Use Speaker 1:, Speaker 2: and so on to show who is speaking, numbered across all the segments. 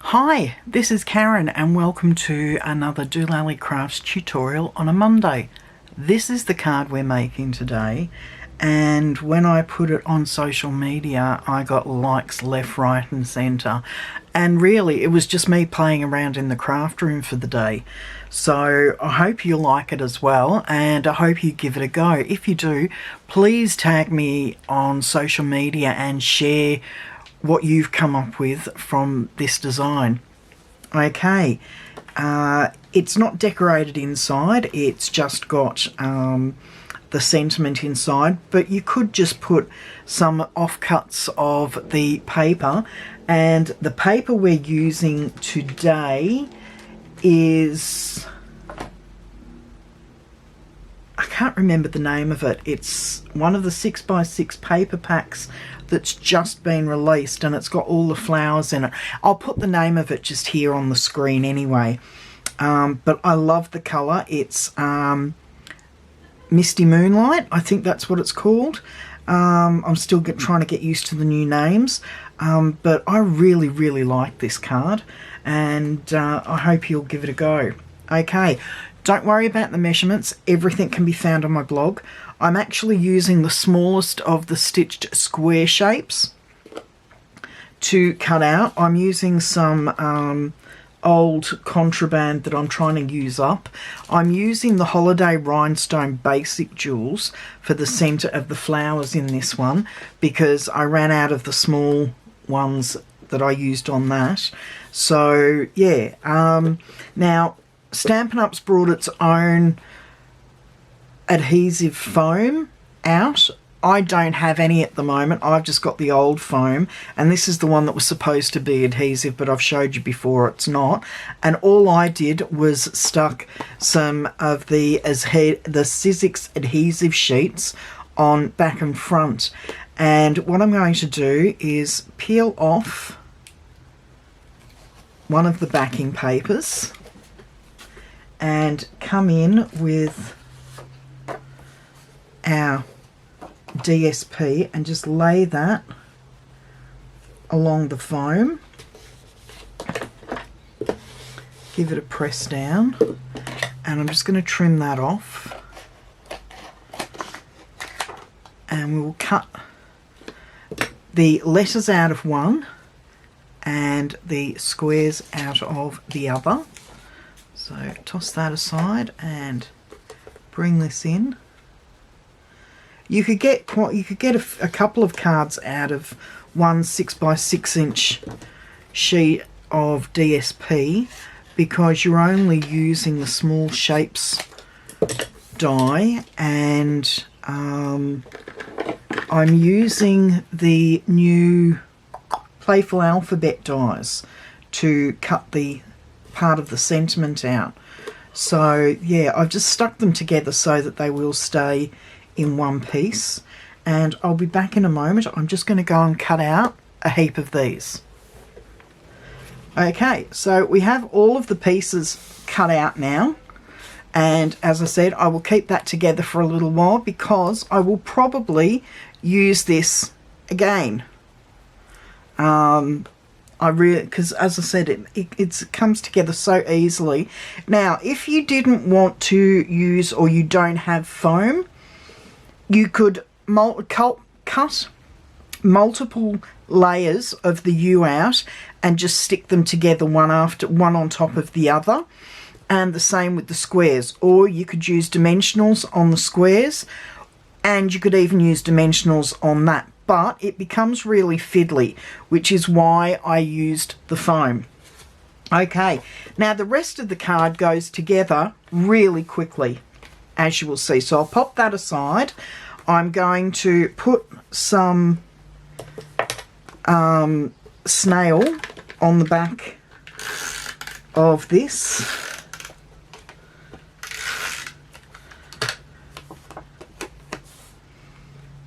Speaker 1: Hi, this is Karen and welcome to another dolallycrafts tutorial on a Monday. This is the card we're making today, and when I put it on social media I got likes left, right and centre, and really it was just me playing around in the craft room for the day. So I hope you like it as well, and I hope you give it a go. If you do, please tag me on social media and share what you've come up with from this design. Okay, it's not decorated inside, it's just got the sentiment inside, but you could just put some offcuts of the paper, and the paper we're using today is, I can't remember the name of it. It's one of the 6x6 paper packs that's just been released, and it's got all the flowers in it. I'll put the name of it just here on the screen anyway. But I love the colour. It's Misty Moonlight, I think that's what it's called. I'm still trying to get used to the new names, but I really like this card, and I hope you'll give it a go. Okay, don't worry about the measurements, everything can be found on my blog. I'm actually using the smallest of the stitched square shapes to cut out. I'm using some old contraband that I'm trying to use up. I'm using the Holiday Rhinestone Basic Jewels for the centre of the flowers in this one, because I ran out of the small ones that I used on that. So yeah, now Stampin' Up's brought its own adhesive foam out. I don't have any at the moment. I've just got the old foam, and this is the one that was supposed to be adhesive, but I've showed you before it's not. And all I did was stuck some of the Sizzix adhesive sheets on back and front. And what I'm going to do is peel off one of the backing papers and come in with our DSP and just lay that along the foam. Give it a press down, and I'm just going to trim that off, and we'll cut the letters out of one and the squares out of the other. So toss that aside and bring this in. You could get a couple of cards out of one 6x6 inch sheet of DSP, because you're only using the small shapes die, and I'm using the new Playful alphabet dies to cut the part of the sentiment out. So yeah, I've just stuck them together so that they will stay in one piece, and I'll be back in a moment. I'm just going to go and cut out a heap of these. Okay, so we have all of the pieces cut out now, and as I said, I will keep that together for a little while because I will probably use this again. Because as I said, it comes together so easily. Now, if you didn't want to use, or you don't have foam, you could cut multiple layers of the U out and just stick them together one on top of the other, and the same with the squares. Or you could use dimensionals on the squares, and you could even use dimensionals on that, but it becomes really fiddly, which is why I used the foam. Okay, now the rest of the card goes together really quickly, as you will see. So I'll pop that aside. I'm going to put some snail on the back of this.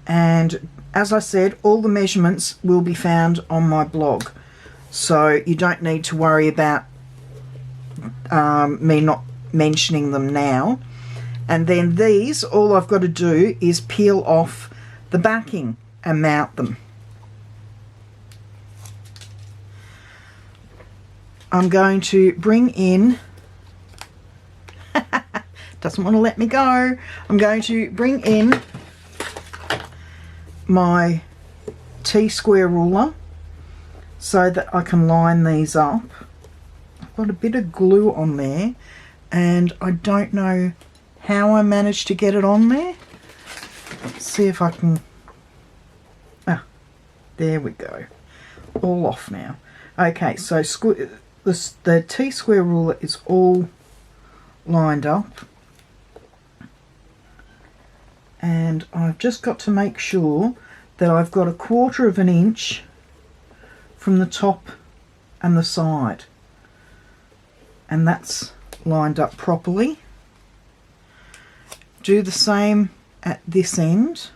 Speaker 1: And as I said, all the measurements will be found on my blog, so you don't need to worry about me not mentioning them now. And then these, all I've got to do is peel off the backing and mount them. I'm going to bring in, doesn't want to let me go, I'm going to bring in my T-square ruler so that I can line these up. I've got a bit of glue on there and I don't know how I managed to get it on there. Let's see if I can, there we go, all off now. Okay, so the T-square ruler is all lined up and I've just got to make sure that I've got 1/4 of an inch from the top and the side, and that's lined up properly. Do the same at this end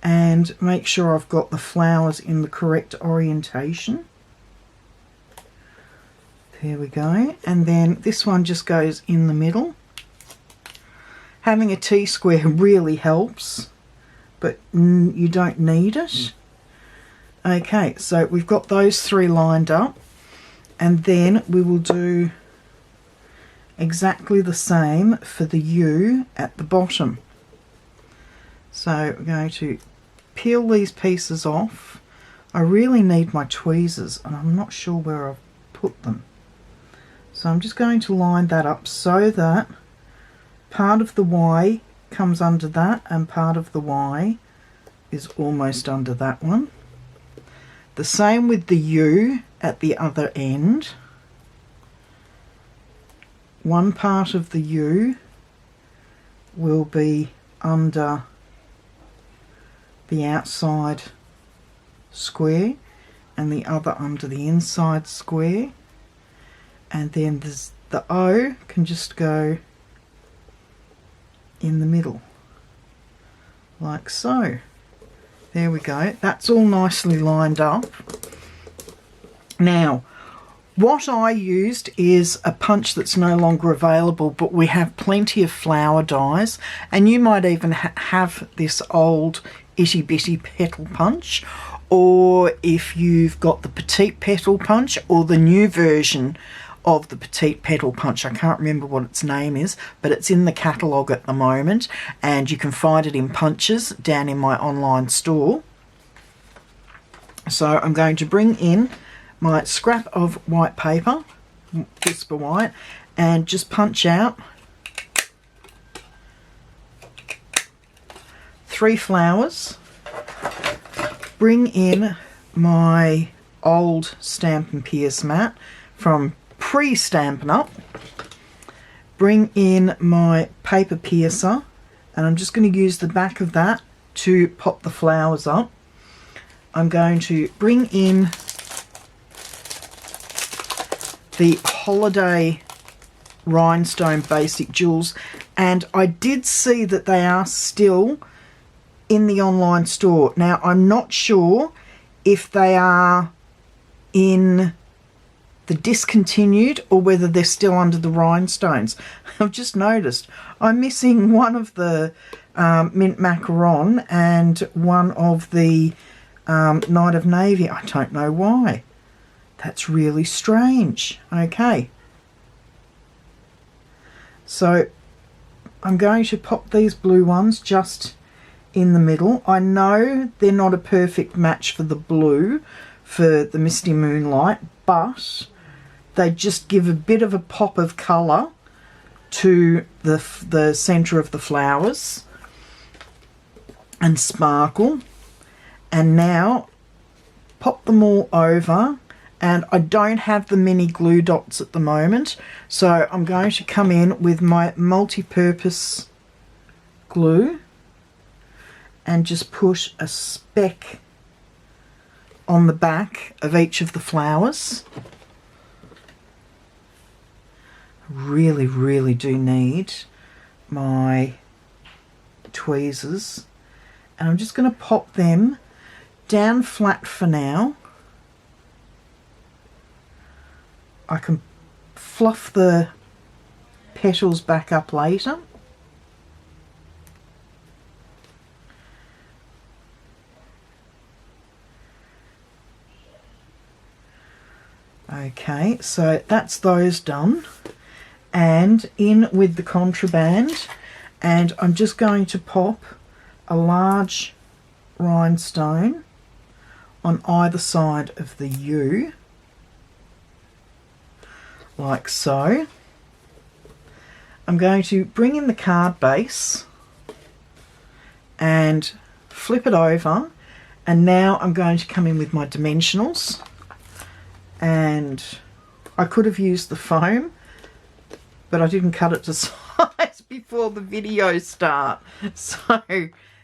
Speaker 1: and make sure I've got the flowers in the correct orientation. There we go, and then this one just goes in the middle. Having a T-square really helps, but you don't need it. Okay, so we've got those 3 lined up, and then we will do exactly the same for the U at the bottom. So we're going to peel these pieces off. I really need my tweezers and I'm not sure where I've put them. So I'm just going to line that up so that part of the Y comes under that and part of the Y is almost under that one. The same with the U at the other end. One part of the U will be under the outside square and the other under the inside square, and then there's the O can just go in the middle like so. There we go, that's all nicely lined up. Now what I used is a punch that's no longer available, but we have plenty of flower dies, and you might even have this old itty bitty petal punch, or if you've got the petite petal punch or the new version of the petite petal punch, I can't remember what its name is, but it's in the catalogue at the moment and you can find it in punches down in my online store. So I'm going to bring in my scrap of white paper, Whisper White, and just punch out 3 flowers. Bring in my old Stampin' Pierce mat from pre-Stampin' Up. Bring in my paper piercer, and I'm just going to use the back of that to pop the flowers up. I'm going to bring in the Holiday Rhinestone Basic Jewels, and I did see that they are still in the online store. Now I'm not sure if they are in the discontinued or whether they're still under the rhinestones. I've just noticed I'm missing one of the mint macaron and one of the Night of Navy. I don't know why. That's really strange. Okay, so I'm going to pop these blue ones just in the middle. I know they're not a perfect match for the blue for the Misty Moonlight, but they just give a bit of a pop of colour to the centre of the flowers and sparkle. And now pop them all over, and I don't have the mini glue dots at the moment, so I'm going to come in with my multi-purpose glue and just push a speck on the back of each of the flowers. I really do need my tweezers, and I'm just going to pop them down flat for now. I can fluff the petals back up later. Okay, so that's those done, and in with the contraband, and I'm just going to pop a large rhinestone on either side of the U, like so. I'm going to bring in the card base and flip it over, and now I'm going to come in with my dimensionals, and I could have used the foam, but I didn't cut it to size before the video start, so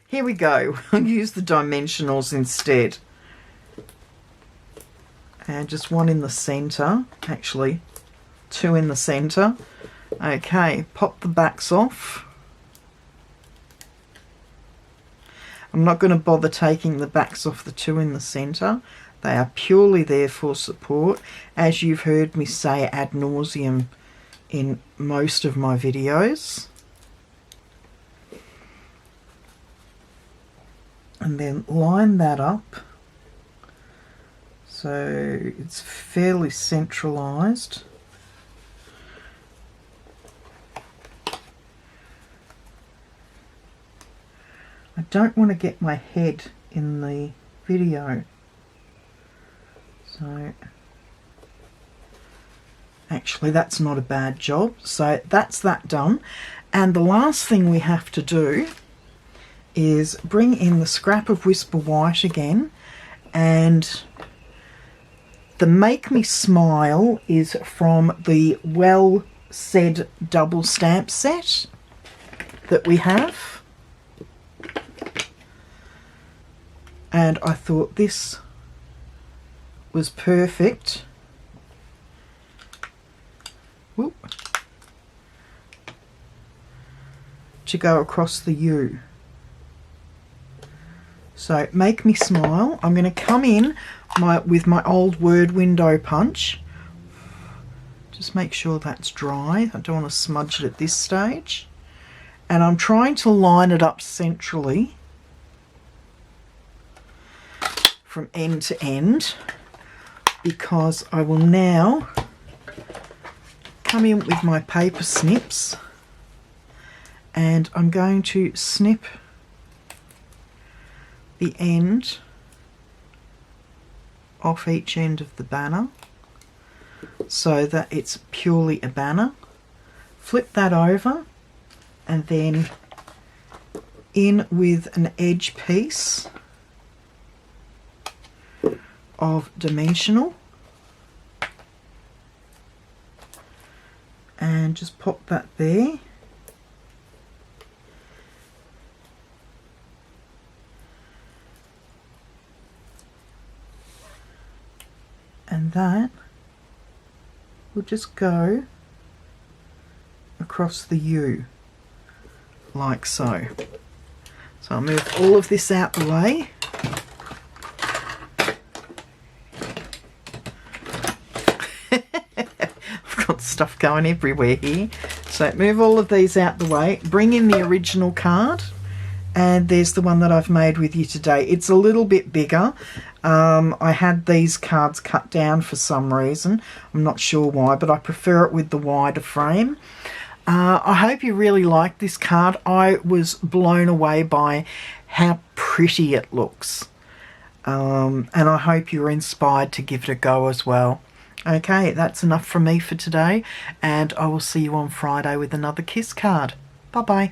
Speaker 1: here we go. I'll use the dimensionals instead, and just one in the center, actually 2 in the center. Okay, pop the backs off. I'm not going to bother taking the backs off the 2 in the center. They are purely there for support, as you've heard me say ad nauseum in most of my videos. And then line that up so it's fairly centralized. I don't want to get my head in the video, so actually that's not a bad job. So that's that done, and the last thing we have to do is bring in the scrap of Whisper White again, and the Make Me Smile is from the Well Said double stamp set that we have. And I thought this was perfect. Whoop. To go across the U. So Make Me Smile. I'm going to come in with my old word window punch. Just make sure that's dry. I don't want to smudge it at this stage. And I'm trying to line it up centrally from end to end, because I will now come in with my paper snips, and I'm going to snip the end off each end of the banner so that it's purely a banner. Flip that over, and then in with an edge piece of dimensional, and just pop that there. And that will just go across the U like so. So I'll move all of this out the way. I've got stuff going everywhere here. So move all of these out the way, bring in the original card, and there's the one that I've made with you today. It's a little bit bigger. I had these cards cut down for some reason. I'm not sure why, but I prefer it with the wider frame. I hope you really like this card. I was blown away by how pretty it looks. And I hope you're inspired to give it a go as well. Okay, that's enough from me for today, and I will see you on Friday with another Kiss card. Bye-bye.